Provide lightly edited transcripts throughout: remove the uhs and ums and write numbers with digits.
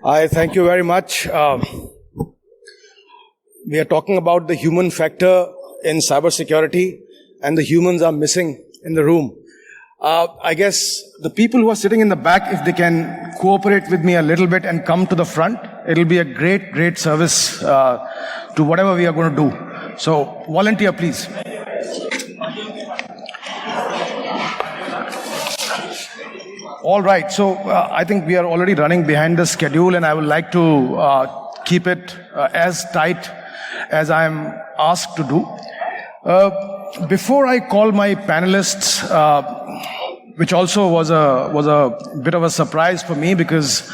I thank you very much. We are talking about the human factor in cybersecurity, and the humans are missing in the room. I guess the people who are sitting in the back, if they can cooperate with me a little bit and come to the front, it'll be a great, great service to whatever we are going to do. So, volunteer, please. All right, so I think we are already running behind the schedule, and I would like to keep it as tight as I am asked to do. Before I call my panelists, which also was a bit of a surprise for me, because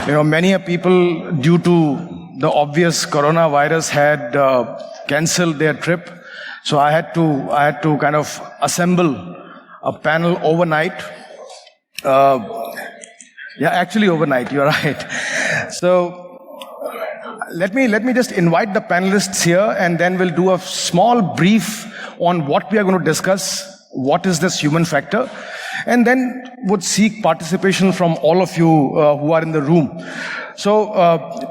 many people, due to the obvious coronavirus, had cancelled their trip, so I had to kind of assemble a panel overnight. Actually overnight, you're right. So let me just invite the panelists here, and then we'll do a small brief on what we are going to discuss, what is this human factor, and then would seek participation from all of you who are in the room. So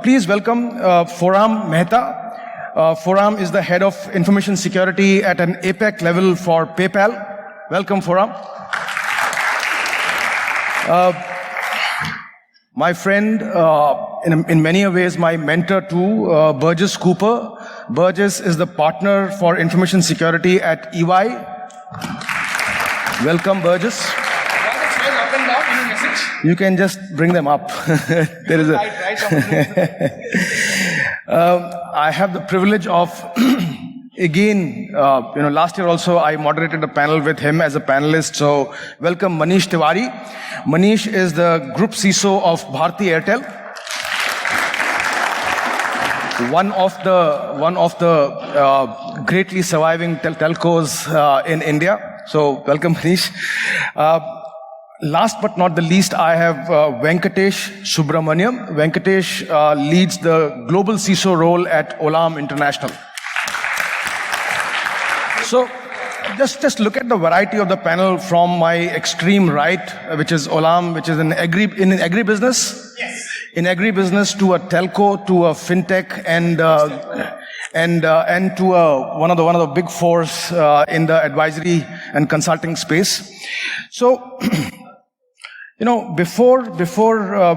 please welcome Foram Mehta. Foram is the head of information security at an APAC level for PayPal. Welcome, Foram. My friend, in many ways my mentor too, Burgess Cooper. Burgess is the partner for information security at EY. Welcome, Burgess. You can just bring them up. There is I have the privilege of again, last year also I moderated a panel with him as a panelist. So welcome Manish Tiwari. Manish is the group CXO of Bharti Airtel, one of the greatly surviving telcos in India. So welcome Manish. Last but not the least, I have Venkatesh Subramaniam. Venkatesh leads the global CXO role at Olam International. So just look at the variety of the panel from my extreme right, which is Olam, which is in agribusiness. Yes. In agribusiness, to a telco, to a fintech, and to one of the big fours in the advisory and consulting space. So before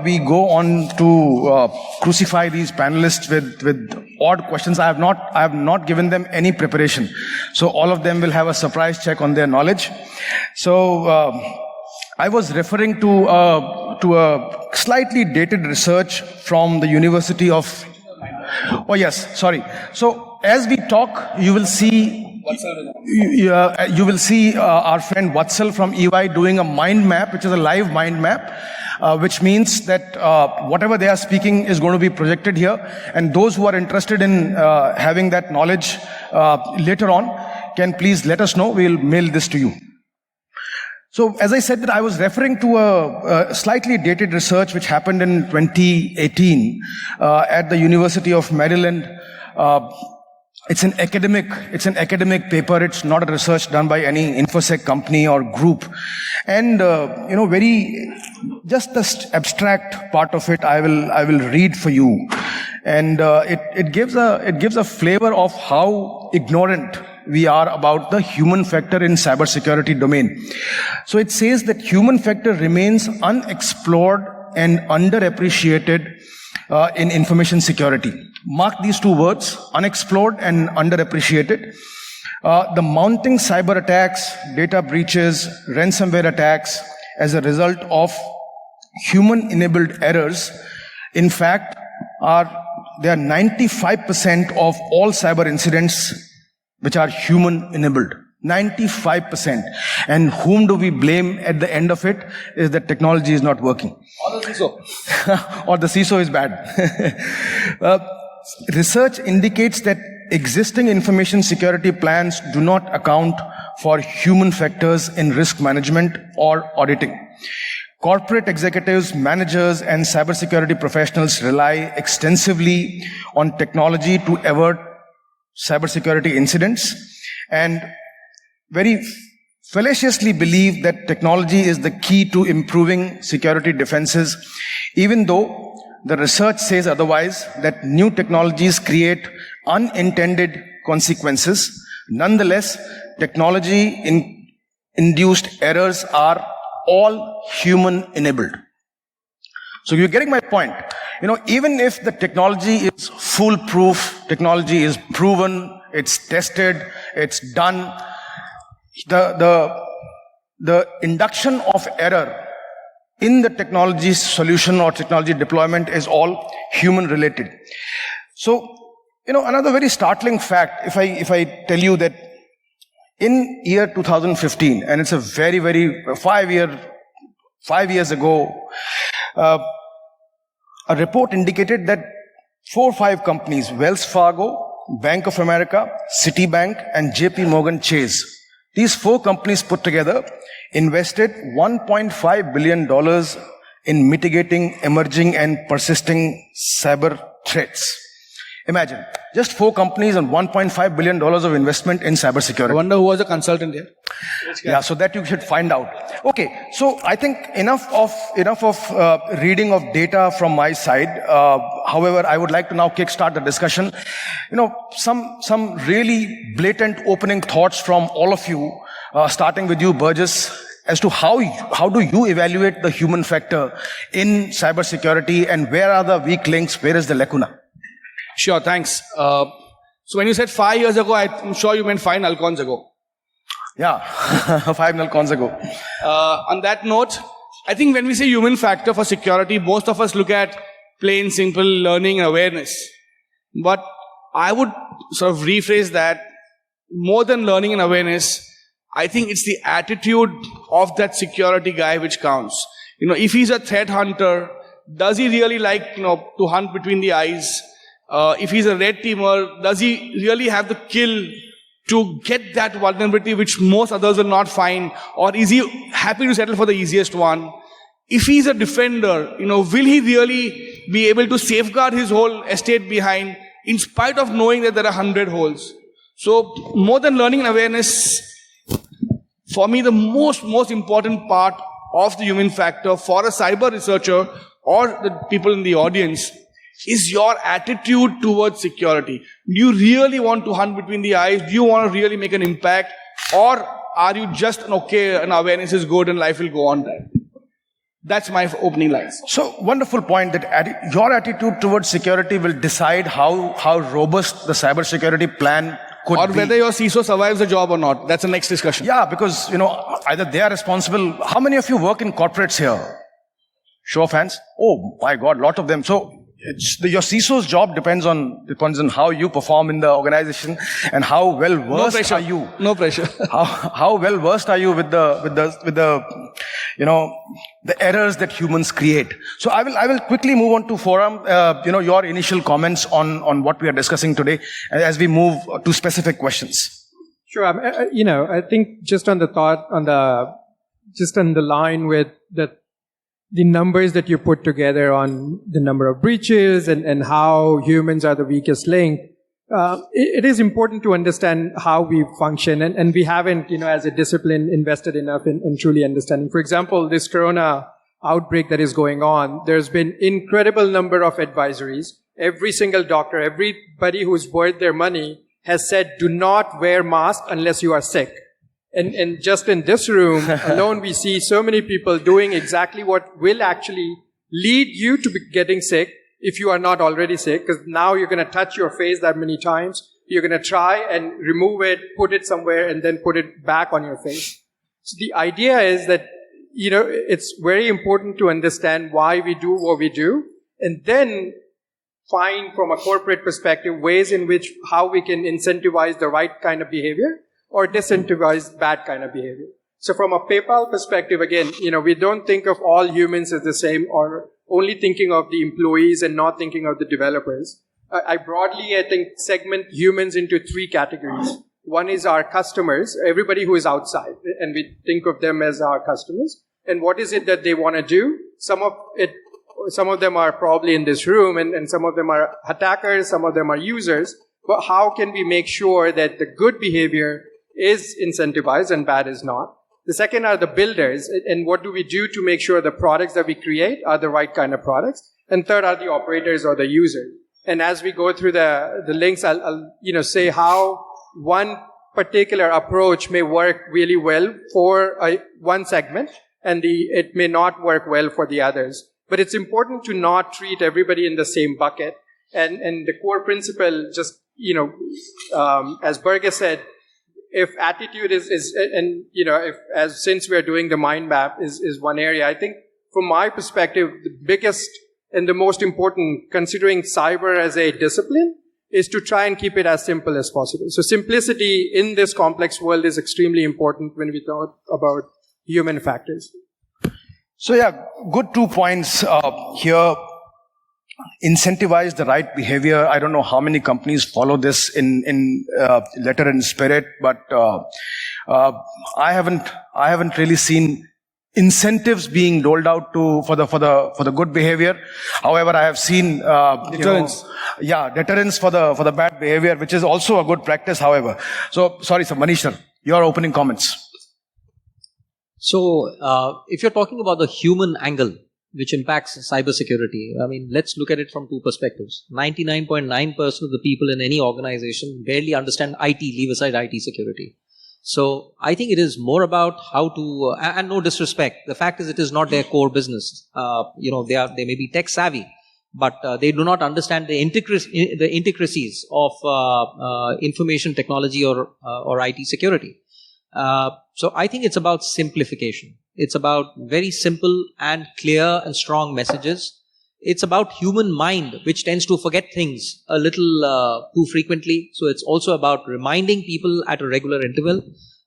we go on to crucify these panelists with odd questions, I have not given them any preparation. So all of them will have a surprise check on their knowledge. So I was referring to a slightly dated research from the University of. Oh yes, sorry. So as we talk, you will see. You will see our friend Vatsal from EY doing a mind map, which is a live mind map, which means that whatever they are speaking is going to be projected here. And those who are interested in having that knowledge later on can please let us know. We'll mail this to you. So as I said, that I was referring to a slightly dated research which happened in 2018 at the University of Maryland. It's an academic paper. It's not a research done by any InfoSec company or group. And, just the abstract part of it, I will read for you. And, it gives a flavor of how ignorant we are about the human factor in cybersecurity domain. So it says that human factor remains unexplored and underappreciated in information security. Mark these two words, unexplored and underappreciated. The mounting cyber attacks, data breaches, ransomware attacks as a result of human-enabled errors, in fact, they are 95% of all cyber incidents which are human-enabled. 95%. And whom do we blame at the end of it is that technology is not working. Or the CXO. Or the CXO is bad. Research indicates that existing information security plans do not account for human factors in risk management or auditing. Corporate executives, managers, and cybersecurity professionals rely extensively on technology to avert cybersecurity incidents, and very fallaciously believe that technology is the key to improving security defenses, even though the research says otherwise, that new technologies create unintended consequences. Nonetheless, technology-induced errors are all human-enabled. So you're getting my point. Even if the technology is foolproof, technology is proven, it's tested, it's done, the induction of error in the technology solution or technology deployment is all human related. So, another very startling fact, if I tell you that in year 2015, and it's a very, very 5 years ago, a report indicated that 4 or 5 companies, Wells Fargo, Bank of America, Citibank, and JP Morgan Chase, these 4 companies put together invested $1.5 billion in mitigating emerging and persisting cyber threats. Imagine, just 4 companies and $1.5 billion of investment in cybersecurity. I wonder who was a consultant here. Yeah, so that you should find out. Okay, so I think enough of reading of data from my side. However, I would like to now kickstart the discussion. Some really blatant opening thoughts from all of you, starting with you, Burgess, as to how do you evaluate the human factor in cybersecurity, and where are the weak links, where is the lacuna? Sure, thanks. So when you said 5 years ago, I'm sure you meant 5 NULLCONs ago. Yeah, 5 NULLCONs ago. On that note, I think when we say human factor for security, most of us look at plain, simple learning and awareness. But I would sort of rephrase that, more than learning and awareness, I think it's the attitude of that security guy which counts. If he's a threat hunter, does he really like, to hunt between the eyes? If he's a red teamer, does he really have the kill to get that vulnerability which most others will not find? Or is he happy to settle for the easiest one? If he's a defender, will he really be able to safeguard his whole estate behind, in spite of knowing that there are 100 holes? So more than learning and awareness, for me the most important part of the human factor for a cyber researcher or the people in the audience is your attitude towards security. Do you really want to hunt between the eyes? Do you want to really make an impact? Or are you just okay and awareness is good and life will go on there? That's my opening lines. So, wonderful point that your attitude towards security will decide how robust the cybersecurity plan could or be. Or whether your CXO survives the job or not. That's the next discussion. Yeah, because, either they are responsible. How many of you work in corporates here? Show of hands? Oh my God, lot of them. So, your CXO's job depends on how you perform in the organization and how well versed are you. No pressure. How well versed are you with the errors that humans create. So I will quickly move on to forum. Your initial comments on what we are discussing today as we move to specific questions. Sure. I think just on the thought on the line with the numbers that you put together on the number of breaches and how humans are the weakest link, it is important to understand how we function. And we haven't, as a discipline, invested enough in truly understanding. For example, this corona outbreak that is going on, there's been incredible number of advisories. Every single doctor, everybody who's worth their money has said, do not wear masks unless you are sick. And just in this room alone, we see so many people doing exactly what will actually lead you to be getting sick if you are not already sick, because now you're going to touch your face that many times. You're going to try and remove it, put it somewhere, and then put it back on your face. So the idea is that, it's very important to understand why we do what we do, and then find from a corporate perspective ways in which how we can incentivize the right kind of behavior or disincentivize bad kind of behavior. So from a PayPal perspective, again, we don't think of all humans as the same or only thinking of the employees and not thinking of the developers. I broadly, segment humans into 3 categories. One is our customers, everybody who is outside, and we think of them as our customers. And what is it that they want to do? Some of them are probably in this room, and some of them are attackers, some of them are users. But how can we make sure that the good behavior is incentivized and bad is not? The second are the builders, and what do we do to make sure the products that we create are the right kind of products? And third are the operators or the users. And as we go through the links, I'll say how one particular approach may work really well for one segment, and it may not work well for the others. But it's important to not treat everybody in the same bucket. And the core principle, just, as Burgess said, if attitude since we're doing the mind map is one area, I think from my perspective, the biggest and the most important, considering cyber as a discipline, is to try and keep it as simple as possible. So simplicity in this complex world is extremely important when we talk about human factors. So yeah, good 2 points here. Incentivize the right behavior. I don't know how many companies follow this in letter and spirit, but I haven't really seen incentives being doled out for the good behavior. However, I have seen deterrence. Deterrence for the bad behavior, which is also a good practice. However, so sorry, sir, Manish, sir, your opening comments. So, if you're talking about the human angle, which impacts cybersecurity, I mean, let's look at it from two perspectives. 99.9% of the people in any organization barely understand IT, leave aside IT security. So, I think it is more about how to, and no disrespect, the fact is it is not their core business. They may be tech savvy, but they do not understand the intricacies of information technology or IT security. So I think it's about simplification. It's about very simple and clear and strong messages. It's about human mind, which tends to forget things a little too frequently. So it's also about reminding people at a regular interval.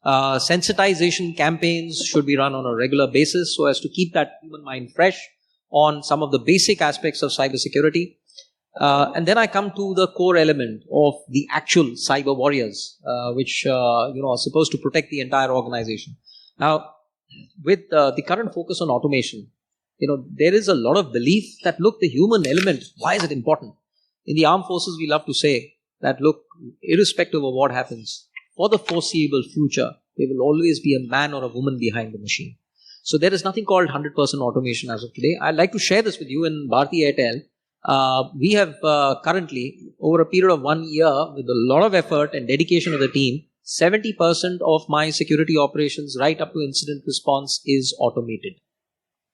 Sensitization campaigns should be run on a regular basis so as to keep that human mind fresh on some of the basic aspects of cybersecurity. And then I come to the core element of the actual cyber warriors, which are supposed to protect the entire organization. Now, with the current focus on automation, there is a lot of belief that, look, the human element, why is it important? In the armed forces, we love to say that, look, irrespective of what happens, for the foreseeable future, there will always be a man or a woman behind the machine. So there is nothing called 100% automation as of today. I'd like to share this with you. In Bharti Airtel, we have currently, over a period of 1 year, with a lot of effort and dedication of the team, 70% of my security operations right up to incident response is automated.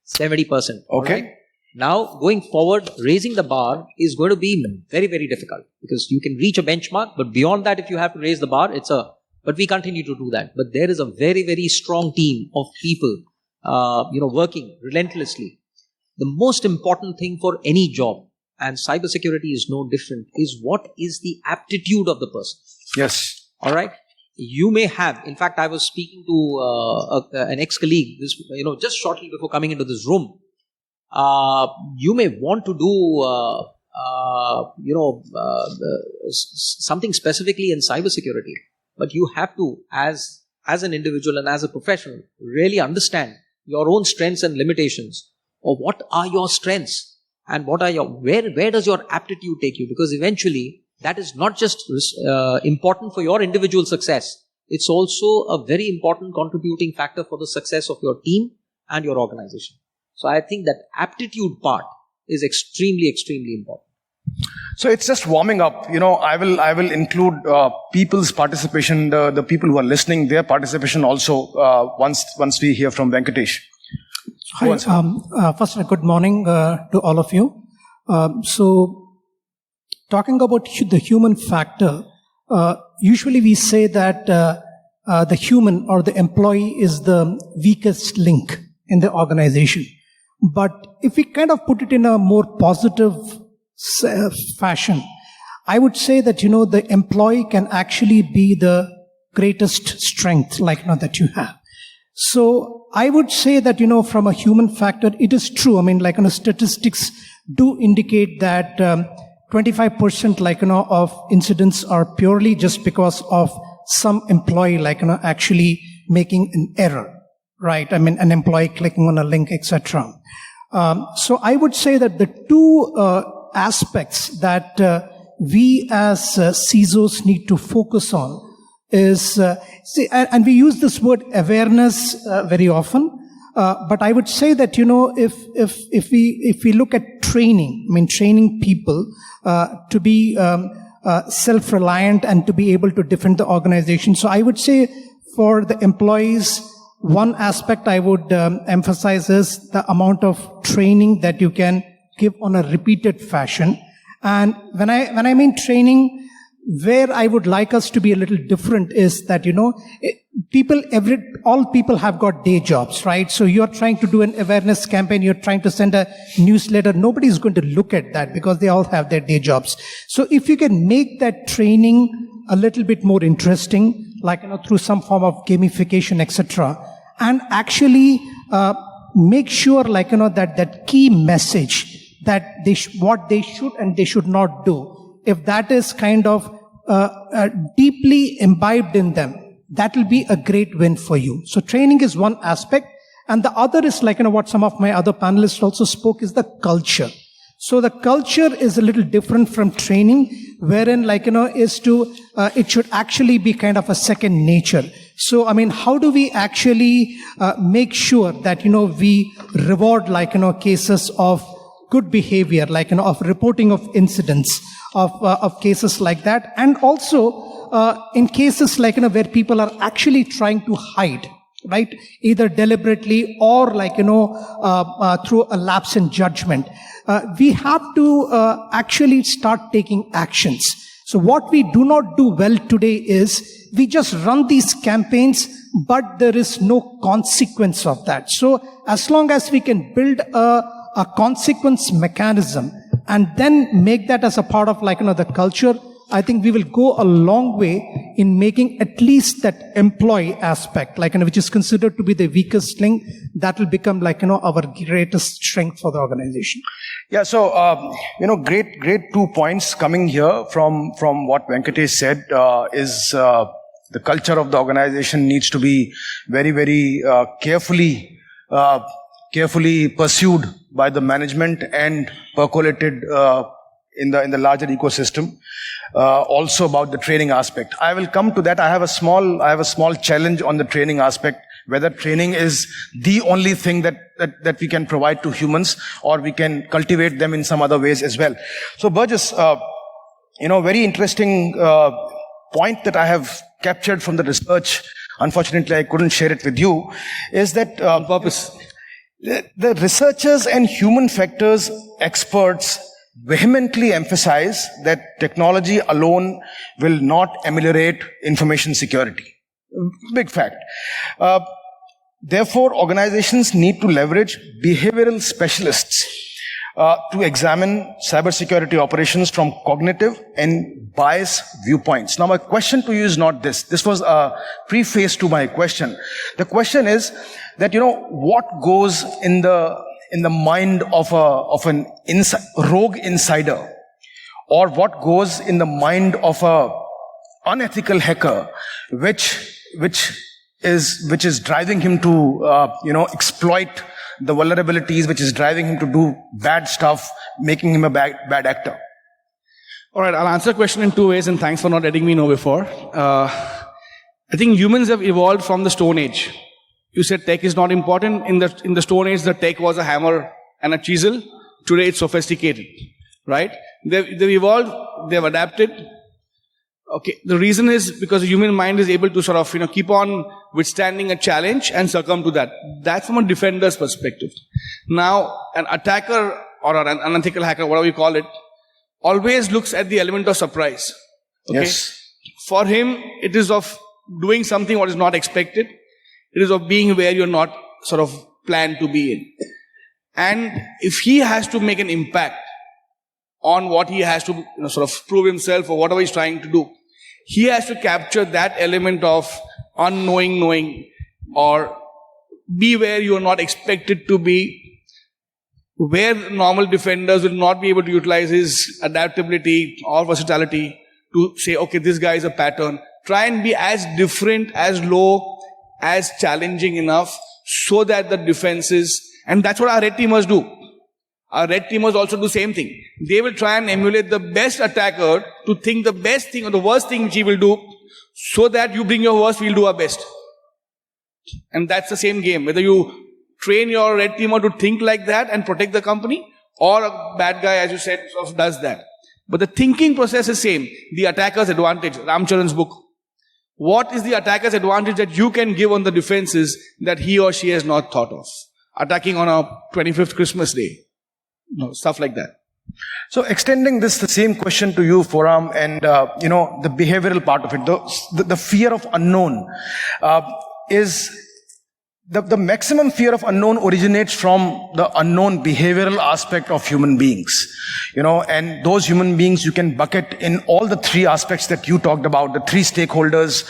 70%. Okay. Right? Now, going forward, raising the bar is going to be very, very difficult because you can reach a benchmark, but beyond that, if you have to raise the bar, but we continue to do that. But there is a very, very strong team of people, working relentlessly. The most important thing for any job, and cybersecurity is no different, is what is the aptitude of the person. Yes. All right. You may have, in fact, I was speaking to an ex-colleague, just shortly before coming into this room. You may want to do, something specifically in cybersecurity, but you have to, as an individual and as a professional, really understand your own strengths and limitations, or what are your strengths and what are where does your aptitude take you? Because eventually, that is not just important for your individual success. It's also a very important contributing factor for the success of your team and your organization. So I think that aptitude part is extremely, extremely important. So it's just warming up. I will include people's participation, the people who are listening, their participation also once we hear from Venkatesh. Hi. First, good morning to all of you. So, talking about the human factor, usually we say that the human or the employee is the weakest link in the organization. But if we kind of put it in a more positive fashion, I would say that, the employee can actually be the greatest strength, that you have. So I would say that, from a human factor, it is true. I mean, statistics do indicate that 25% of incidents are purely just because of some employee actually making an error, right? I mean, an employee clicking on a link, etc. So I would say that the two aspects that we as CISOs need to focus on is, and we use this word awareness very often, but I would say that, if we look at training, training people to be self-reliant and to be able to defend the organization. So I would say for the employees, one aspect I would emphasize is the amount of training that you can give on a repeated fashion. And when I mean training, where I would like us to be a little different is that, all people have got day jobs, right? So you're trying to do an awareness campaign, you're trying to send a newsletter. Nobody's going to look at that because they all have their day jobs. So if you can make that training a little bit more interesting, like, through some form of gamification, etc., and actually make sure, that key message that what they should and they should not do, if that is kind of deeply imbibed in them, that will be a great win for you. So training is one aspect. And the other is what some of my other panelists also spoke is the culture. So the culture is a little different from training, wherein it should actually be kind of a second nature. So, how do we actually make sure that, we reward cases of good behavior, of reporting of incidents, of cases like that. And also, in cases where people are actually trying to hide, right? Either deliberately or through a lapse in judgment. We have to actually start taking actions. So what we do not do well today is we just run these campaigns, but there is no consequence of that. So as long as we can build a consequence mechanism and then make that as a part of the culture, I think we will go a long way in making at least that employee aspect, which is considered to be the weakest link, that will become our greatest strength for the organization. Yeah, so, great 2 points coming here from what Venkatesh said, is the culture of the organization needs to be very, very carefully pursued by the management and percolated in the larger ecosystem. Also about the training aspect. I will come to that. I have a small challenge on the training aspect, whether training is the only thing that we can provide to humans, or we can cultivate them in some other ways as well. So Burgess, very interesting point that I have captured from the research. Unfortunately, I couldn't share it with you, is that the researchers and human factors experts vehemently emphasize that technology alone will not ameliorate information security. Big fact. Therefore, organizations need to leverage behavioral specialists to examine cybersecurity operations from cognitive and bias viewpoints. Now, my question to you is not this. This was a preface to my question. The question is that, what goes in the mind of an rogue insider, or what goes in the mind of a unethical hacker, which is driving him to exploit the vulnerabilities, which is driving him to do bad stuff, making him a bad actor. All right, I'll answer the question in 2 ways, and thanks for not letting me know before. I think humans have evolved from the Stone Age. You said tech is not important. In the Stone Age, the tech was a hammer and a chisel. Today, it's sophisticated, right? They've evolved, they've adapted. Okay, the reason is because the human mind is able to sort of, keep on withstanding a challenge and succumb to that. That's from a defender's perspective. Now, an attacker or an unethical hacker, whatever you call it, always looks at the element of surprise. Okay? Yes. For him, it is of doing something what is not expected. It is of being where you're not sort of planned to be in. And if he has to make an impact on what he has to sort of prove himself or whatever he's trying to do, he has to capture that element of unknowing knowing, or be where you are not expected to be, where normal defenders will not be able to utilize his adaptability or versatility to say, okay, this guy is a pattern. Try and be as different, as low, as challenging enough so that the defenses, and that's what our red teamers do. Our red teamers also do the same thing. They will try and emulate the best attacker to think the best thing or the worst thing which he will do, so that you bring your worst, we'll do our best. And that's the same game. Whether you train your red teamer to think like that and protect the company, or a bad guy, as you said, sort of does that. But the thinking process is same. The attacker's advantage, Ramcharan's book. What is the attacker's advantage that you can give on the defenses that he or she has not thought of? Attacking on a 25th Christmas day. Stuff like that. So extending the same question to you, Foram, and the behavioral part of it, the fear of unknown is the maximum fear of unknown originates from the unknown behavioral aspect of human beings. And those human beings you can bucket in all the three aspects that you talked about, the three stakeholders,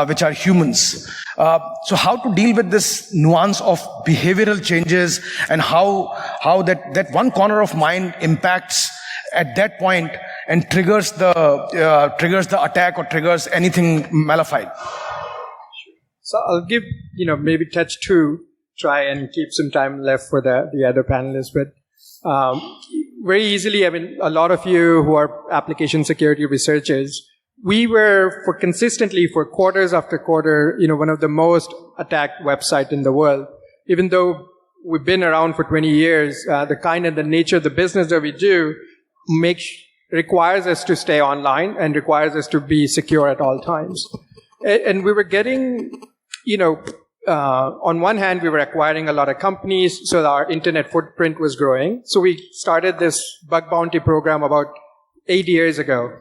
which are humans. So how to deal with this nuance of behavioral changes, and how that one corner of mind impacts at that point and triggers the attack or triggers anything malefied. So I'll give, maybe touch 2, try and keep some time left for the other panelists. But very easily, a lot of you who are application security researchers, we were consistently for quarters after quarter, one of the most attacked websites in the world. Even though we've been around for 20 years, the kind and the nature of the business that we do requires us to stay online and requires us to be secure at all times. And we were getting, on one hand, we were acquiring a lot of companies, so our internet footprint was growing. So we started this bug bounty program about 8 years ago.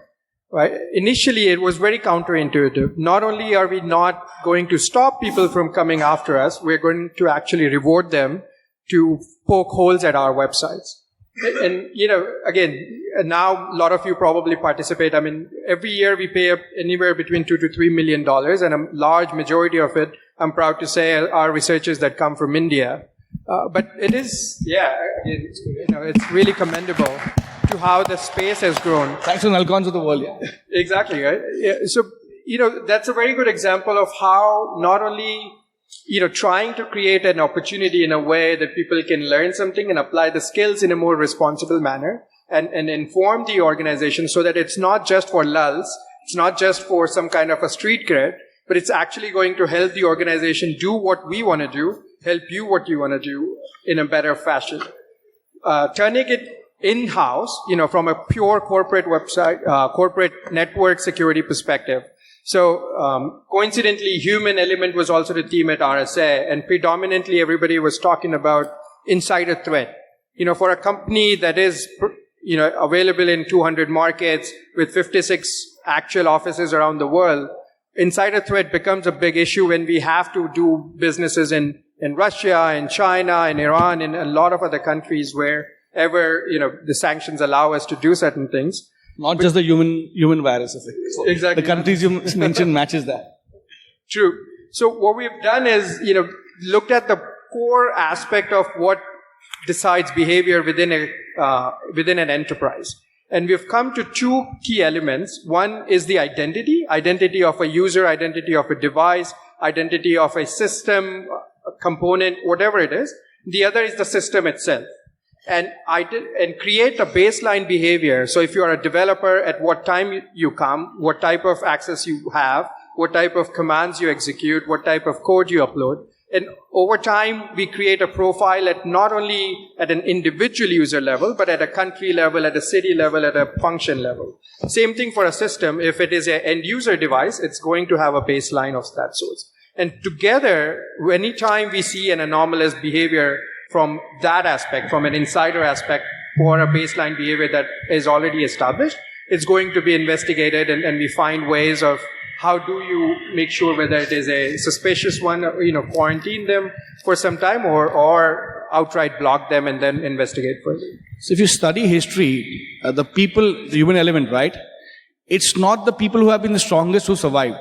Right? Initially, it was very counterintuitive. Not only are we not going to stop people from coming after us, we're going to actually reward them to poke holes at our websites. And, again, now a lot of you probably participate. Every year we pay anywhere between $2 to $3 million, and a large majority of it, I'm proud to say, are researchers that come from India. But it is, it's really commendable to how the space has grown. Thanks to NULLCONs of the world. Yeah. Exactly, right? Yeah. So, that's a very good example of how not only trying to create an opportunity in a way that people can learn something and apply the skills in a more responsible manner and inform the organization so that it's not just for lulls, it's not just for some kind of a street cred, but it's actually going to help the organization do what we want to do, help you what you want to do in a better fashion. Turning it in-house, from a pure corporate website, corporate network security perspective. So, coincidentally, human element was also the theme at RSA, and predominantly everybody was talking about insider threat. For a company that is, available in 200 markets with 56 actual offices around the world, insider threat becomes a big issue when we have to do businesses in Russia, in China, in Iran, in a lot of other countries wherever, the sanctions allow us to do certain things. Not just the human virus effect. So exactly. The countries you mentioned matches that. True. So what we've done is, looked at the core aspect of what decides behavior within an enterprise. And we've come to 2 key elements. One is the identity of a user, identity of a device, identity of a system, a component, whatever it is. The other is the system itself. And create a baseline behavior. So if you are a developer, at what time you come, what type of access you have, what type of commands you execute, what type of code you upload. And over time, we create a profile at not only at an individual user level, but at a country level, at a city level, at a function level. Same thing for a system. If it is an end user device, it's going to have a baseline of that sort. And together, anytime we see an anomalous behavior from that aspect, from an insider aspect, for a baseline behavior that is already established, it's going to be investigated, and we find ways of how do you make sure whether it is a suspicious one, quarantine them for some time or outright block them and then investigate further. So if you study history, the human element, right? It's not the people who have been the strongest who survived.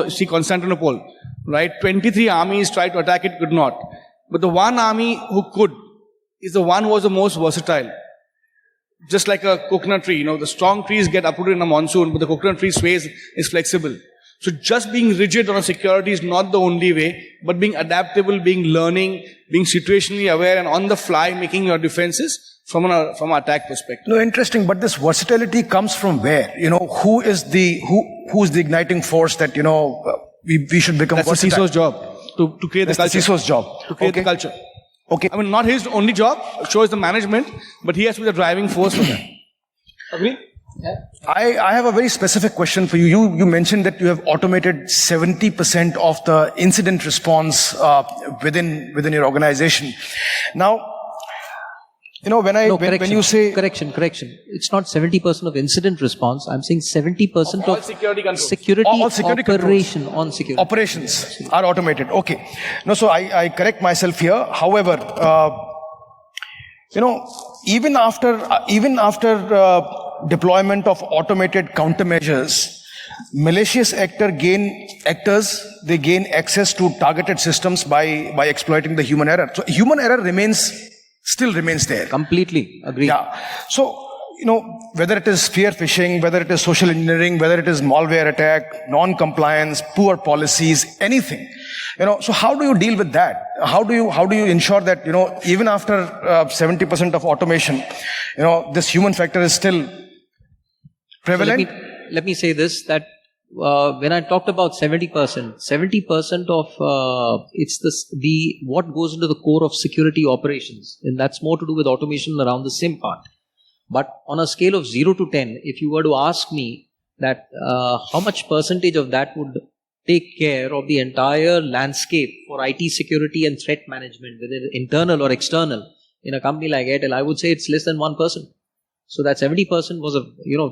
See Constantinople, right? 23 armies tried to attack it, could not. But the one army who could is the one who was the most versatile. Just like a coconut tree, the strong trees get uprooted in a monsoon, but the coconut tree sways, is flexible. So just being rigid on security is not the only way, but being adaptable, being learning, being situationally aware and on the fly making your defenses from an attack perspective. No, interesting, but this versatility comes from where? Who's the igniting force that, we should become That's the versatile? CXO's job, to create the culture. That's the CXO's job. To create the culture. Okay. I mean, not his only job, shows the management, but he has to be the driving force for that. Agree? Yeah. I have a very specific question for you. You mentioned that you have automated 70% of the incident response within your organization. Now, when you say... Correction. It's not 70% of incident response. I'm saying 70% all of security controls. security All security operation controls. on security. Operations are automated. Okay. No, so I correct myself here. However, even after deployment of automated countermeasures, malicious actors gain access to targeted systems by exploiting the human error. So human error still remains there. Completely agree. Yeah. So, whether it is spear phishing, whether it is social engineering, whether it is malware attack, non-compliance, poor policies, anything. So how do you deal with that? How do you ensure that, even after 70% of automation, this human factor is still prevalent? So let me say this, that when I talked about 70% of it's what goes into the core of security operations, and that's more to do with automation around the SIM part. But on a scale of 0 to 10, if you were to ask me that how much percentage of that would take care of the entire landscape for IT security and threat management, whether internal or external, in a company like Airtel, I would say it's less than 1%. So that 70% was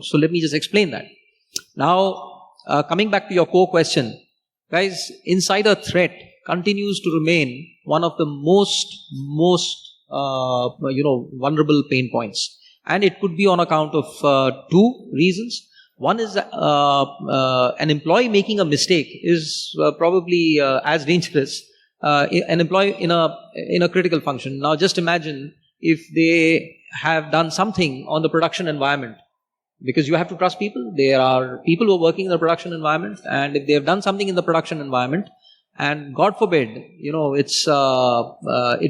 so let me just explain that. Now, coming back to your core question, guys, insider threat continues to remain one of the most vulnerable pain points. And it could be on account of two reasons. One is an employee making a mistake is probably as dangerous an employee in a critical function. Now just imagine if they have done something on the production environment, because you have to trust people. There are people who are working in the production environment, and if they have done something in the production environment, and God forbid, it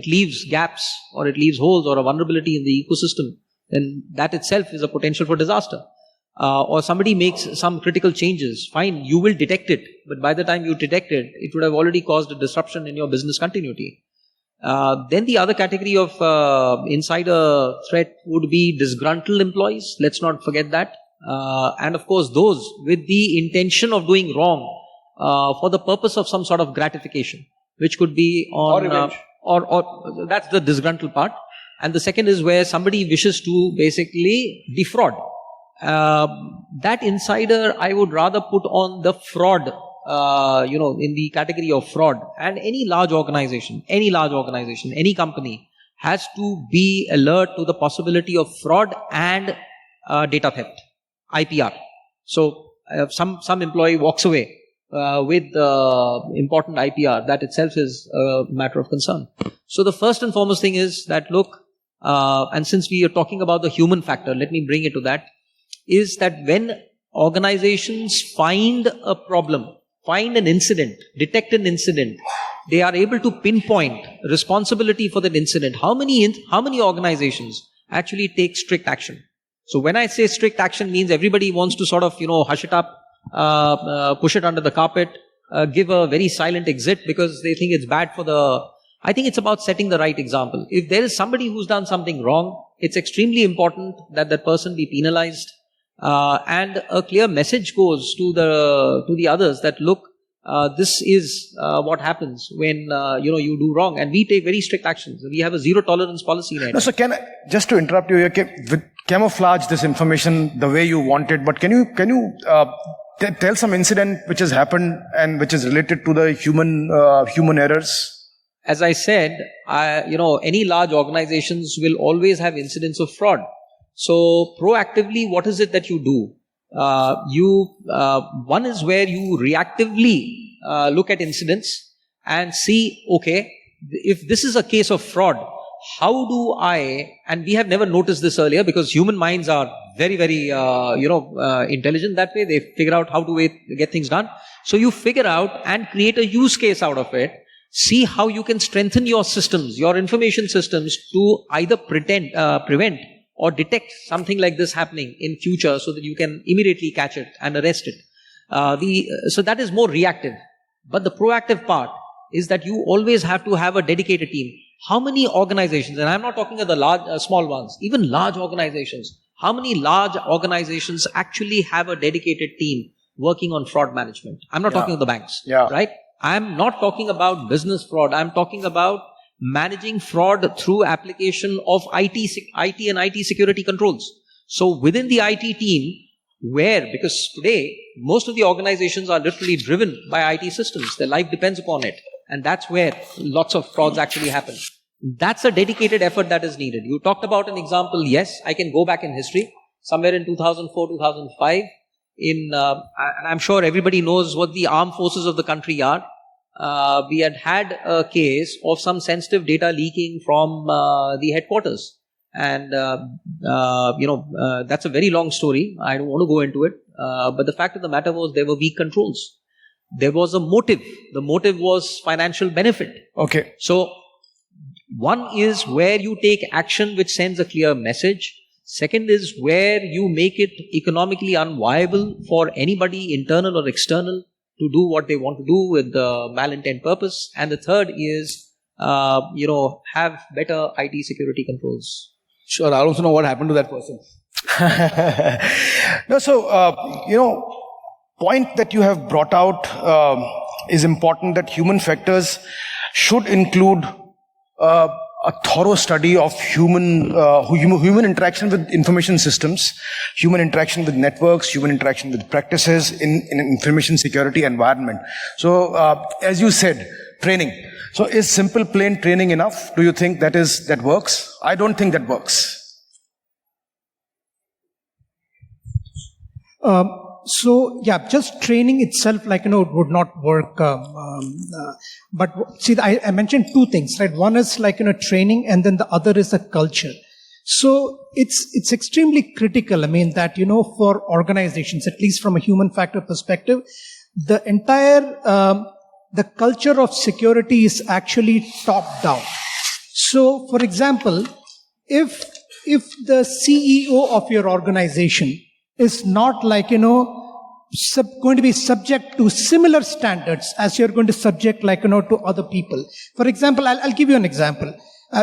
leaves gaps or it leaves holes or a vulnerability in the ecosystem, then that itself is a potential for disaster. Or somebody makes some critical changes, fine, you will detect it, but by the time you detect it, it would have already caused a disruption in your business continuity. Then the other category of insider threat would be disgruntled employees. Let's not forget that. And of course, those with the intention of doing wrong for the purpose of some sort of gratification, which could be on... Or revenge. Or that's the disgruntled part. And the second is where somebody wishes to basically defraud. That insider, I would rather put on the fraud, in the category of fraud. And any large organization, any company has to be alert to the possibility of fraud and data theft, IPR. So some employee walks away with important IPR, that itself is a matter of concern. So the first and foremost thing is that, look, and since we are talking about the human factor, let me bring it to that, is that when organizations find a problem, find an incident, detect an incident, they are able to pinpoint responsibility for that incident. How many organizations actually take strict action? So when I say strict action, means everybody wants to sort of, hush it up, push it under the carpet, give a very silent exit because they think it's bad for the... I think it's about setting the right example. If there is somebody who's done something wrong, it's extremely important that that person be penalized. And a clear message goes to the others that, look, this is what happens when you do wrong, and we take very strict actions. We have a zero tolerance policy in it. No, so just to interrupt you here, camouflage this information the way you want it, but can you tell some incident which has happened and which is related to the human errors? As I said, any large organizations will always have incidents of fraud. So proactively, what is it that you do? One is where you reactively look at incidents and see, okay, if this is a case of fraud, how do I, and we have never noticed this earlier because human minds are very, very, intelligent that way. They figure out how to get things done. So you figure out and create a use case out of it. See how you can strengthen your systems, your information systems, to either prevent or detect something like this happening in future, so that you can immediately catch it and arrest it. So that is more reactive. But the proactive part is that you always have to have a dedicated team. How many organizations, and I'm not talking of the large, small ones, even large organizations, how many large organizations actually have a dedicated team working on fraud management? I'm not talking of the banks, right? I'm not talking about business fraud. I'm talking about managing fraud through application of IT and IT security controls. So within the IT team, because today, most of the organizations are literally driven by IT systems. Their life depends upon it. And that's where lots of frauds actually happen. That's a dedicated effort that is needed. You talked about an example. Yes, I can go back in history. Somewhere in 2004, 2005, and I'm sure everybody knows what the armed forces of the country are. We had a case of some sensitive data leaking from the headquarters. And, that's a very long story. I don't want to go into it. But the fact of the matter was there were weak controls. There was a motive. The motive was financial benefit. Okay. So, one is where you take action which sends a clear message. Second is where you make it economically unviable for anybody, internal or external, to do what they want to do with the malintent purpose. And the third is, have better IT security controls. Sure, I also know what happened to that person. No, so, point that you have brought out is important, that human factors should include a thorough study of human interaction with information systems, human interaction with networks, human interaction with practices in an information security environment. So, as you said, training. So, is simple plain training enough? Do you think that works? I don't think that works. So yeah, just training itself, would not work. But see, I mentioned two things, right? One is training, and then the other is a culture. So it's extremely critical. I mean that, for organizations, at least from a human factor perspective, the entire, the culture of security is actually top down. So for example, if the CEO of your organization is not going to be subject to similar standards as you're going to subject to other people. For example, I'll give you an example.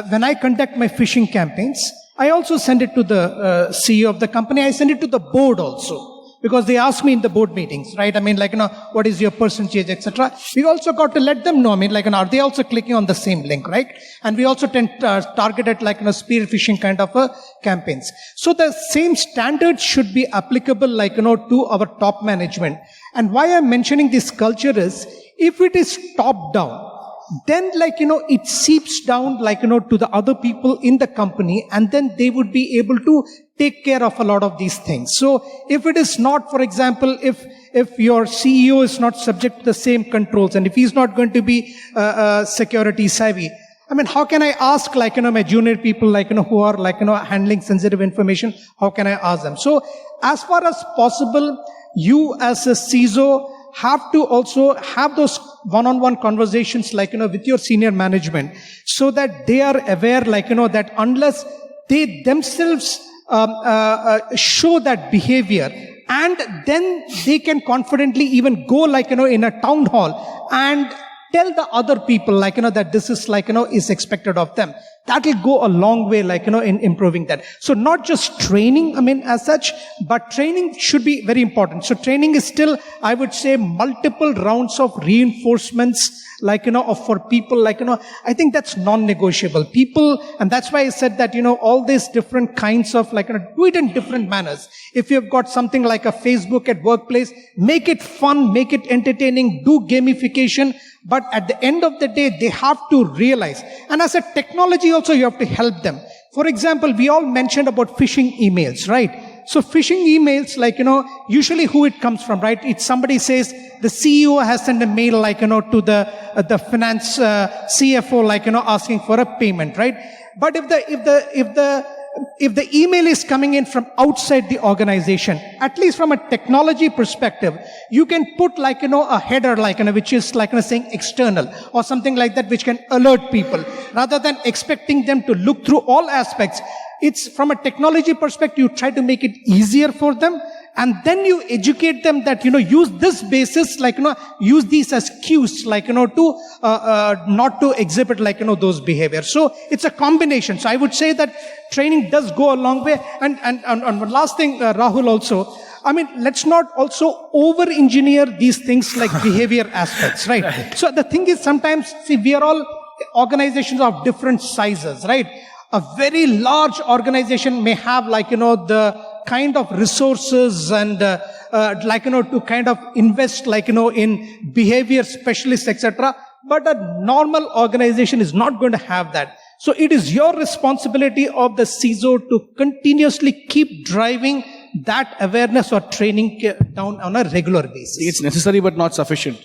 When I conduct my phishing campaigns, I also send it to the CEO of the company. I send it to the board also, because they ask me in the board meetings, right? I mean, what is your percentage, etc. We also got to let them know. I mean, are they also clicking on the same link, right? And we also target it spear phishing kind of campaigns. So the same standards should be applicable, to our top management. And why I'm mentioning this culture is, if it is top down, then it seeps down to the other people in the company, and then they would be able to take care of a lot of these things. So if it is not, for example, if your CEO is not subject to the same controls, and if he's not going to be security savvy, I mean, how can I ask my junior people who are handling sensitive information, how can I ask them? So as far as possible, you as a CISO have to also have those one-on-one conversations with your senior management, so that they are aware that unless they themselves show that behavior, and then they can confidently even go in a town hall and tell the other people that this is is expected of them. That will go a long way in improving that. So not just training, I mean, as such, but training should be very important. So training is still, I would say, multiple rounds of reinforcements for people, I think that's non-negotiable. People, and that's why I said that, all these different kinds of do it in different manners. If you've got something like a Facebook at workplace, make it fun, make it entertaining, do gamification. But at the end of the day, they have to realize. And as a technology also, you have to help them. For example, we all mentioned about phishing emails, right? So phishing emails, usually who it comes from, right? It's somebody says the CEO has sent a mail, to the finance CFO, asking for a payment, right? But if the if the email is coming in from outside the organization, at least from a technology perspective, you can put a header which is saying external or something like that, which can alert people rather than expecting them to look through all aspects. It's from a technology perspective, you try to make it easier for them. And then you educate them that, use this basis, use these as cues, to, not to exhibit, those behaviors. So it's a combination. So I would say that training does go a long way. And one last thing, Rahul also, let's not also over-engineer these things like behavior aspects, right? So the thing is sometimes, we are all organizations of different sizes, right? A very large organization may have the kind of resources and to kind of invest in behavior specialists, etc. But a normal organization is not going to have that. So it is your responsibility of the CXO to continuously keep driving that awareness or training down on a regular basis. It's necessary but not sufficient.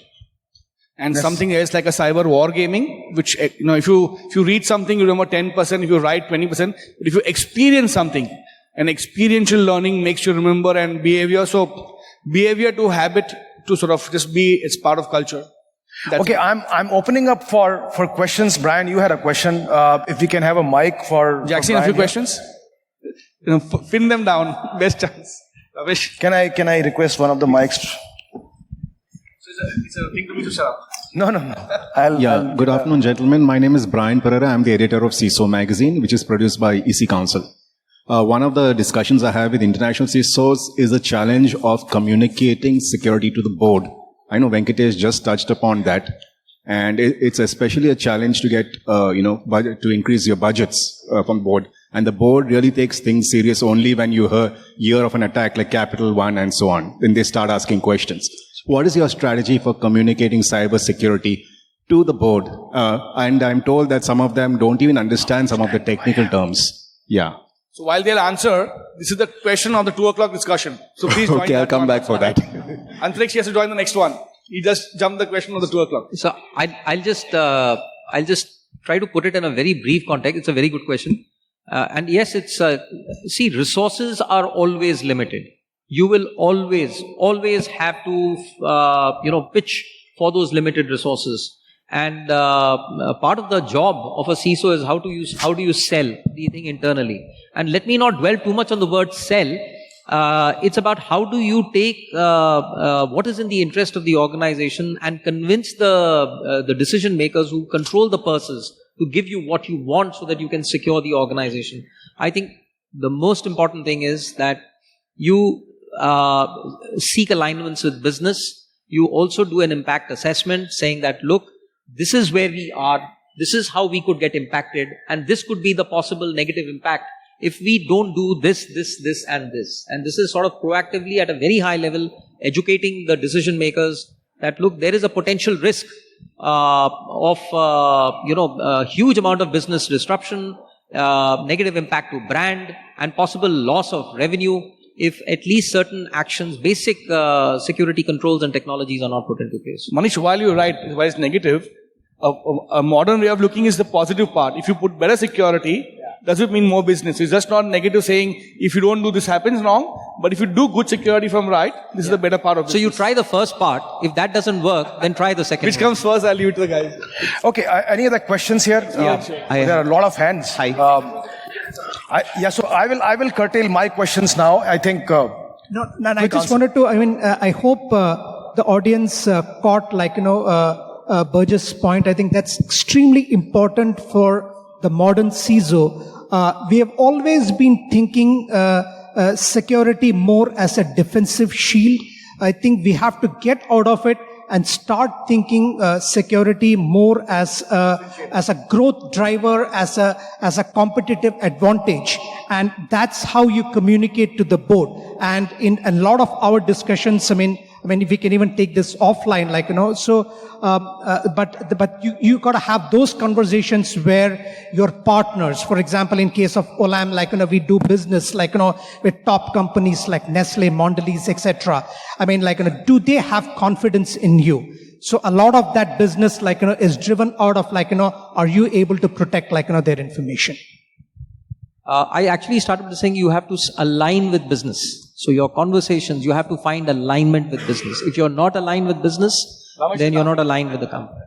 And something else like a cyber war gaming, which, if you read something, you remember 10%, if you write 20%, but if you experience something, and experiential learning makes you remember and behavior. So behavior to habit to sort of just be, it's part of culture. Okay, I'm opening up for questions. Brian, you had a question. If we can have a mic for Jackson, Brian a few here. questions? Pin them down. Best chance. Ramesh. Can I request one of the mics? It's a thing to me to shut up. No. Good afternoon, gentlemen. My name is Brian Pereira. I'm the editor of CXO magazine, which is produced by EC Council. One of the discussions I have with international CXOs is the challenge of communicating security to the board. I know Venkatesh just touched upon that. And it's especially a challenge to get, budget, to increase your budgets from board. And the board really takes things serious only when you hear of an attack like Capital One and so on. Then they start asking questions. What is your strategy for communicating cyber security to the board? And I'm told that some of them don't even understand some of the technical terms. Yeah. So while they'll answer, this is the question of the 2 o'clock discussion. So please join. Okay, I'll come back for that. Antrix has to join the next one. He just jumped the question of the 2 o'clock. So I'll just try to put it in a very brief context. It's a very good question. And yes, it's, resources are always limited. You will always have to, pitch for those limited resources. And part of the job of a CXO is how do you sell the thing internally. And let me not dwell too much on the word sell. It's about how do you take what is in the interest of the organization and convince the decision makers who control the purses to give you what you want so that you can secure the organization. I think the most important thing is that you seek alignments with business. You also do an impact assessment saying that, look, this is where we are, this is how we could get impacted, and this could be the possible negative impact if we don't do this, and this. And this is sort of proactively at a very high level, educating the decision makers that, look, there is a potential risk of a huge amount of business disruption, negative impact to brand, and possible loss of revenue if at least certain actions, basic security controls and technologies are not put into place. Manish, while you're right, while it's negative, a modern way of looking is the positive part. If you put better security, does it mean more business? It's just not negative saying, if you don't do this happens wrong, but if you do good security from right, this is the better part of business. So you try the first part. If that doesn't work, then try the second. Which comes first? I'll leave it to the guys. Okay, any other questions here? Sure. There are a lot of hands. Hi. So I will curtail my questions now. I think. No, I just wanted to. I hope the audience caught, Burgess' point. I think that's extremely important for the modern CXO. We have always been thinking security more as a defensive shield. I think we have to get out of it and start thinking security more as a growth driver, as a competitive advantage. And that's how you communicate to the board. And in a lot of our discussions, if we can even take this offline, but you gotta have those conversations where your partners, for example, in case of Olam, we do business, with top companies like Nestle, Mondelez, etc. Do they have confidence in you? So a lot of that business, is driven out of, are you able to protect, their information? I actually started by saying you have to align with business. So your conversations, you have to find alignment with business. If you're not aligned with business, then you're not aligned with the company.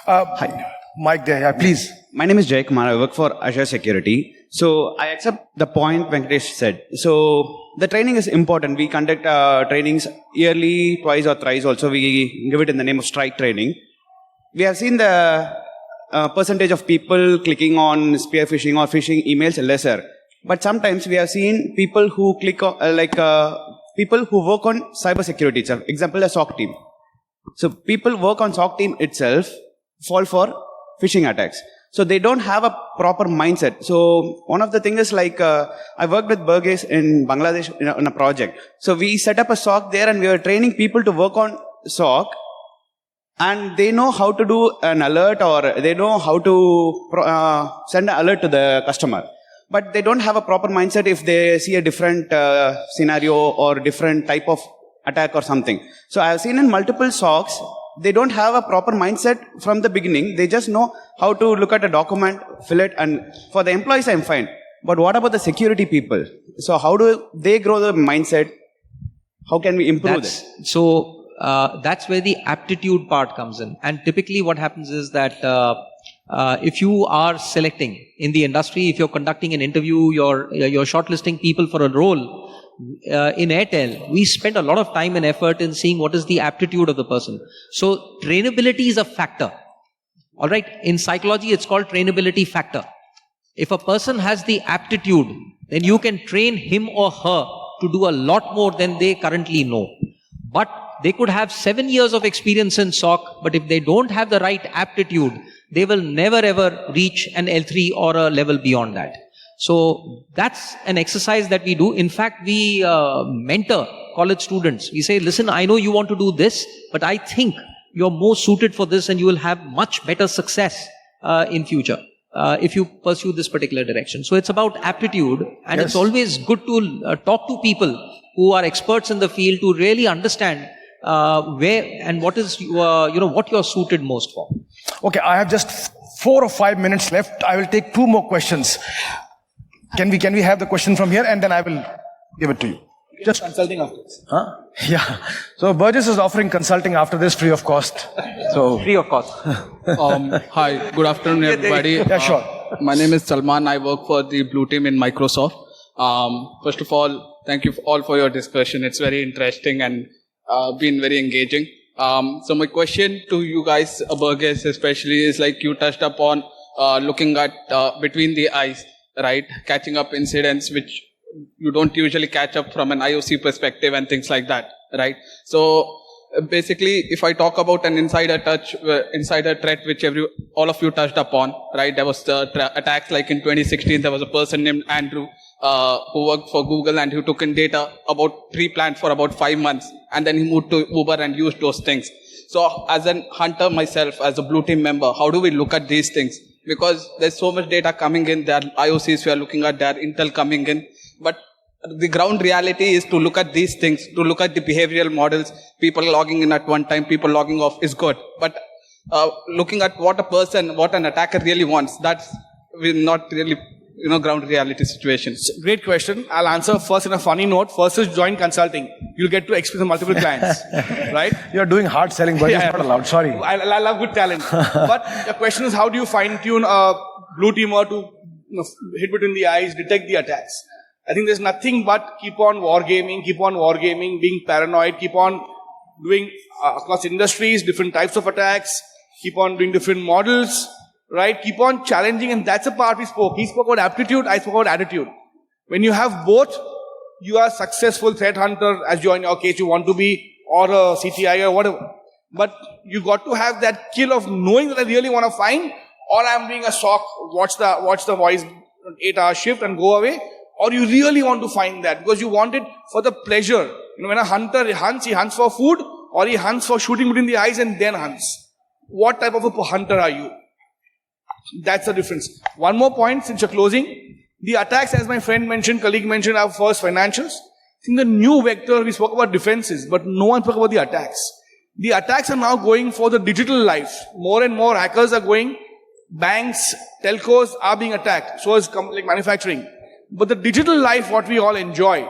Hi. Mike there, yeah, please. My name is Jay Kumar. I work for Azure Security. So I accept the point Venkatesh said. So the training is important. We conduct trainings yearly, twice or thrice also. We give it in the name of strike training. We have seen the percentage of people clicking on spear phishing or phishing emails lesser. But sometimes we have seen people who click on, people who work on cyber security itself. Example, a SOC team. So people work on SOC team itself fall for phishing attacks. So they don't have a proper mindset. So one of the things is I worked with Burgess in Bangladesh in a project. So we set up a SOC there and we were training people to work on SOC. And they know how to do an alert or they know how to send an alert to the customer. But they don't have a proper mindset if they see a different scenario or different type of attack or something. So I have seen in multiple SOCs, they don't have a proper mindset from the beginning. They just know how to look at a document, fill it, and for the employees, I'm fine. But what about the security people? So how do they grow the mindset? How can we improve this? So that's where the aptitude part comes in. And typically what happens is that if you are selecting in the industry, if you're conducting an interview, you're shortlisting people for a role, in Airtel, we spend a lot of time and effort in seeing what is the aptitude of the person. So trainability is a factor. All right. In psychology, it's called trainability factor. If a person has the aptitude, then you can train him or her to do a lot more than they currently know. But they could have 7 years of experience in SOC, but if they don't have the right aptitude, they will never ever reach an L3 or a level beyond that. So that's an exercise that we do. In fact, we mentor college students. We say, listen, I know you want to do this, but I think you're more suited for this and you will have much better success in future if you pursue this particular direction. So it's about aptitude, and it's always good to talk to people who are experts in the field to really understand where and what is what you're suited most for. Okay, I have just 4 or 5 minutes left. I will take 2 more questions. Can we have the question from here, and then I will give it to you. Just consulting after this. Huh? Yeah. So Burgess is offering consulting after this free of cost. So Free of cost. Hi, good afternoon, everybody. Yeah, sure. My name is Salman. I work for the Blue Team in Microsoft. First of all, thank you all for your discussion. It's very interesting and been very engaging. So my question to you guys, Burgess especially, is like you touched upon looking at between the eyes, right? Catching up incidents which you don't usually catch up from an IOC perspective and things like that, right? So basically, if I talk about an insider threat, which all of you touched upon, right? There was the attacks like in 2016. There was a person named Andrew who worked for Google and who took in data pre-planned for about 5 months, and then he moved to Uber and used those things. So as a hunter myself, as a Blue Team member, how do we look at these things? Because there's so much data coming in, there are IOCs we are looking at, there are Intel coming in, but the ground reality is to look at these things, to look at the behavioral models. People logging in at one time, people logging off is good. But looking at what an attacker really wants, that's not really, ground reality situation. Great question. I'll answer first in a funny note. First is join consulting. You'll get to experience multiple clients, right? You're doing hard selling, but it's not allowed. Sorry. I love good talent. But the question is, how do you fine-tune a blue teamer to hit between the eyes, detect the attacks? I think there's nothing but keep on wargaming, being paranoid, keep on doing across industries, different types of attacks, keep on doing different models, right? Keep on challenging, and that's the part we spoke. He spoke about aptitude, I spoke about attitude. When you have both, you are a successful threat hunter, as you in your case you want to be, or a CTI or whatever. But you got to have that kill of knowing that I really want to find, or I'm doing a SOC, watch the voice 8-hour shift and go away. Or you really want to find that because you want it for the pleasure. When a hunter hunts, he hunts for food, or he hunts for shooting between the eyes and then hunts. What type of a hunter are you? That's the difference. One more point since you're closing. The attacks, as my colleague mentioned, are first financials. I think the new vector, we spoke about defenses, but no one spoke about the attacks. The attacks are now going for the digital life. More and more hackers are going banks, telcos are being attacked. So is like manufacturing. But the digital life, what we all enjoy,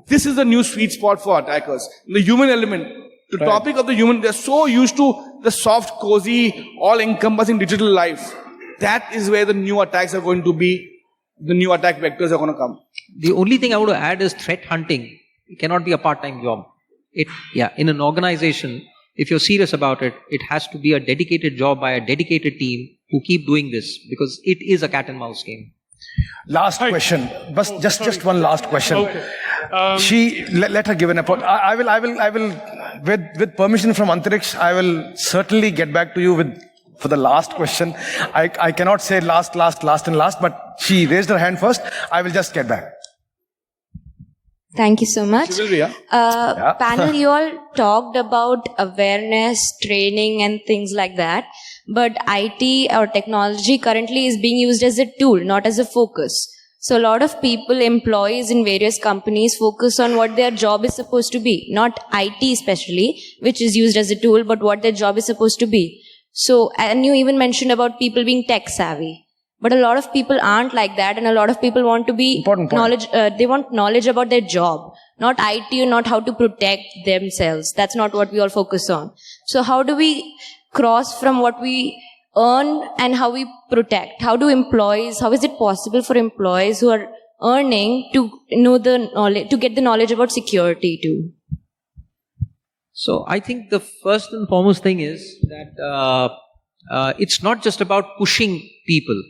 this is the new sweet spot for attackers. The human element. The topic of the human, they're so used to the soft, cozy, all-encompassing digital life. That is where the new attacks are going to be. The new attack vectors are going to come. The only thing I want to add is threat hunting. It cannot be a part-time job. In an organization, if you're serious about it, it has to be a dedicated job by a dedicated team who keep doing this, because it is a cat and mouse game. Last question. Just one last question. Okay. Let her give an approach. I will, with permission from Antariksh, I will certainly get back to you for the last question. I cannot say last, but she raised her hand first. I will just get back. Thank you so much. Panel, you all talked about awareness, training and things like that. But IT or technology currently is being used as a tool, not as a focus. So a lot of people, employees in various companies, focus on what their job is supposed to be. Not IT especially, which is used as a tool, but what their job is supposed to be. So, and you even mentioned about people being tech savvy. But a lot of people aren't like that, and a lot of people want to be they want knowledge about their job, not IT or not how to protect themselves. That's not what we all focus on. So how do we cross from what we earn and how we protect? How is it possible for employees who are earning to know the knowledge, to get the knowledge about security too? So I think the first and foremost thing is that it's not just about pushing people.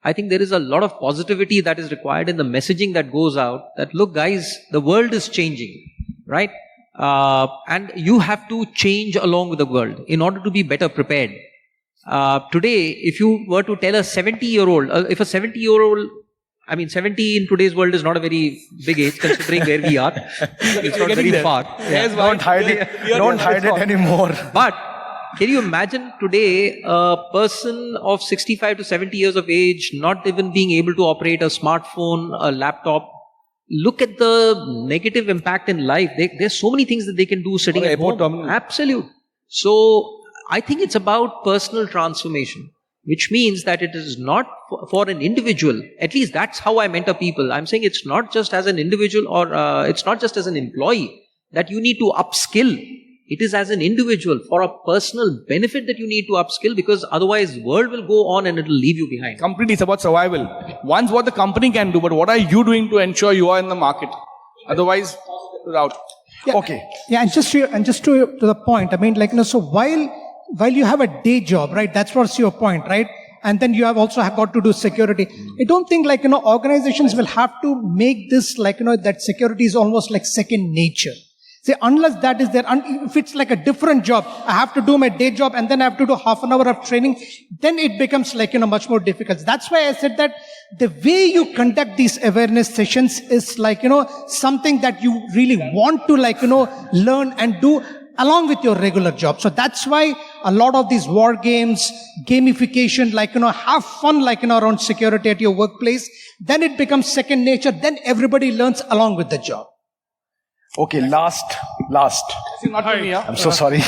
I think there is a lot of positivity that is required in the messaging that goes out, that look guys, the world is changing, right? And you have to change along with the world in order to be better prepared. Today, if you were to tell a 70-year-old, if a 70-year-old, 70 in today's world is not a very big age considering where we are. It's not very far. Yeah. Don't hide it anymore. But can you imagine today a person of 65 to 70 years of age not even being able to operate a smartphone, a laptop? Look at the negative impact in life. There's so many things that they can do sitting at home. Terminal. Absolute. So I think it's about personal transformation, which means that it is not for an individual. At least that's how I mentor people. I'm saying it's not just as an individual or it's not just as an employee that you need to upskill. It is as an individual for a personal benefit that you need to upskill, because otherwise world will go on and it will leave you behind. Completely, it's about survival. Once what the company can do, but what are you doing to ensure you are in the market? Otherwise, you're out. Yeah. Okay. Yeah, and just to the point, so while you have a day job, right, that's what's your point, right? And then you have also got to do security. I don't think organizations will have to make this that security is almost like second nature. See, unless that is there, if it's like a different job, I have to do my day job and then I have to do half an hour of training, then it becomes much more difficult. That's why I said that the way you conduct these awareness sessions is something that you really want to learn and do along with your regular job. So that's why a lot of these war games, gamification, have fun around security at your workplace. Then it becomes second nature. Then everybody learns along with the job. Okay, last. Hi. I'm so sorry.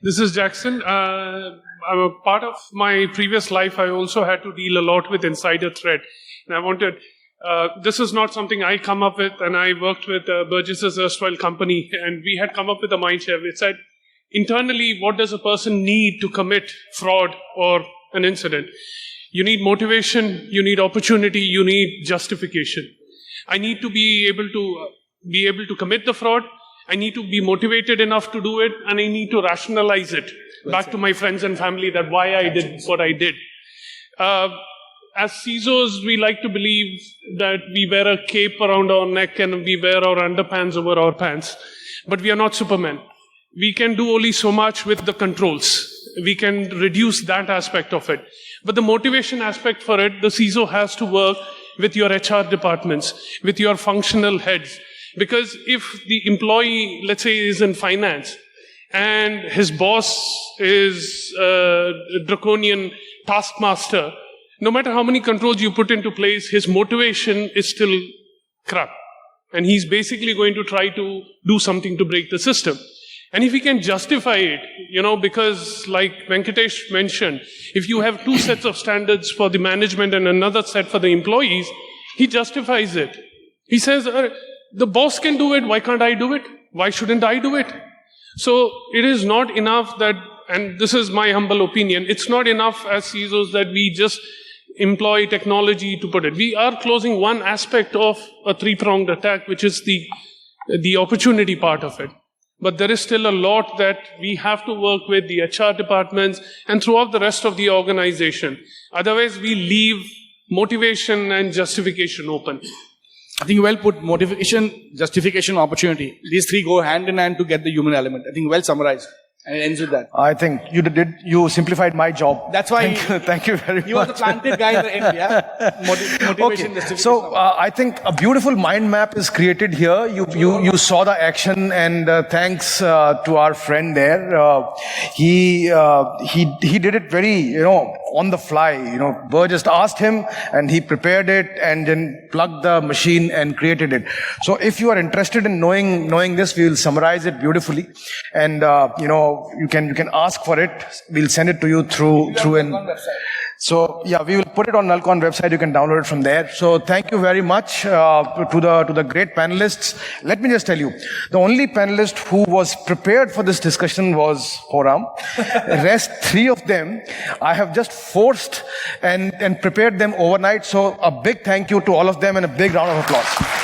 This is Jackson. I'm a part of my previous life. I also had to deal a lot with insider threat. And I wanted, this is not something I come up with, and I worked with Burgess's erstwhile company, and we had come up with a mind share. It said, internally, what does a person need to commit fraud or an incident? You need motivation, you need opportunity, you need justification. I need to be able to commit the fraud. I need to be motivated enough to do it, and I need to rationalize it back to my friends and family that why I did what I did. As CISOs, we like to believe that we wear a cape around our neck and we wear our underpants over our pants, but we are not Superman. We can do only so much with the controls. We can reduce that aspect of it. But the motivation aspect for it, the CISO has to work with your HR departments, with your functional heads. Because if the employee, let's say, is in finance and his boss is a draconian taskmaster, no matter how many controls you put into place, his motivation is still crap. And he's basically going to try to do something to break the system. And if we can justify it, because like Venkatesh mentioned, if you have two sets of standards for the management and another set for the employees, he justifies it. He says, the boss can do it, why can't I do it? Why shouldn't I do it? So it is not enough that, and this is my humble opinion, it's not enough as CXOs that we just employ technology to put it. We are closing one aspect of a three-pronged attack, which is the opportunity part of it. But there is still a lot that we have to work with the HR departments and throughout the rest of the organization. Otherwise, we leave motivation and justification open. I think well put. Motivation, justification, opportunity. These three go hand in hand to get the human element. I think well summarized. And it ends with that. I think you simplified my job. That's why thank you very much. You are the planted guy in the end, yeah? Motivation, Okay. justification. So I think a beautiful mind map is created here. You saw the action, and thanks to our friend there. He did it very on the fly. Burgess asked him, and he prepared it, and then plugged the machine and created it. So if you are interested in knowing this, we will summarize it beautifully, and you can ask for it. We'll send it to you through an website. So yeah, we will put it on NULLCON website. You can download it from there. So thank you very much to the great panelists. Let me just tell you, the only panelist who was prepared for this discussion was Olam. Rest three of them, I have just forced and prepared them overnight. So a big thank you to all of them and a big round of applause.